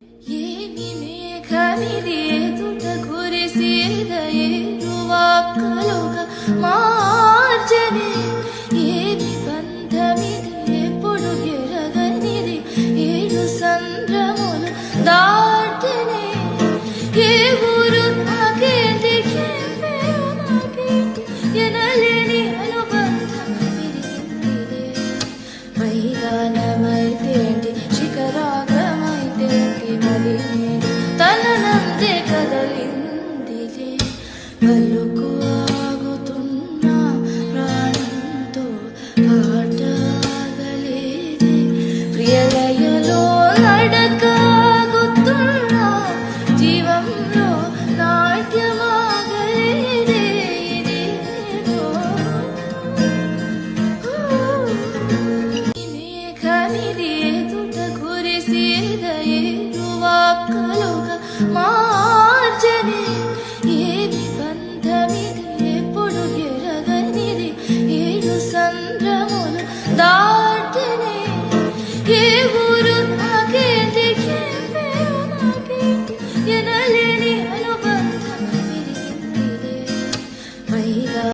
ఏమి మేఘమిది ఎదుట కురిసేద ఏరువాక్కలుగా మార్చని ఏమి బంధమిది ఎప్పుడు ఎరగనిది ఏడు సంద్రములు దాటని ఏ ఊరు నాకేంటి పేరు నాకేంటి ఎనలేని అనుబంధం విరిగిందిలే మైదానమైతేంటి శిఖరాగ్రమైతేంటి మరి నేను తననందే కదలిందిలే పలుకు ఆగుతున్నా ప్రాణంతో పాటగలేదే ప్రియలయలో నడకాగుతున్నా జీవంలో నాట్యమాగలేదే ఇదేదో మేఘమిది ఎదుట కురిసేద ఏరువాక్కలుగా మార్చని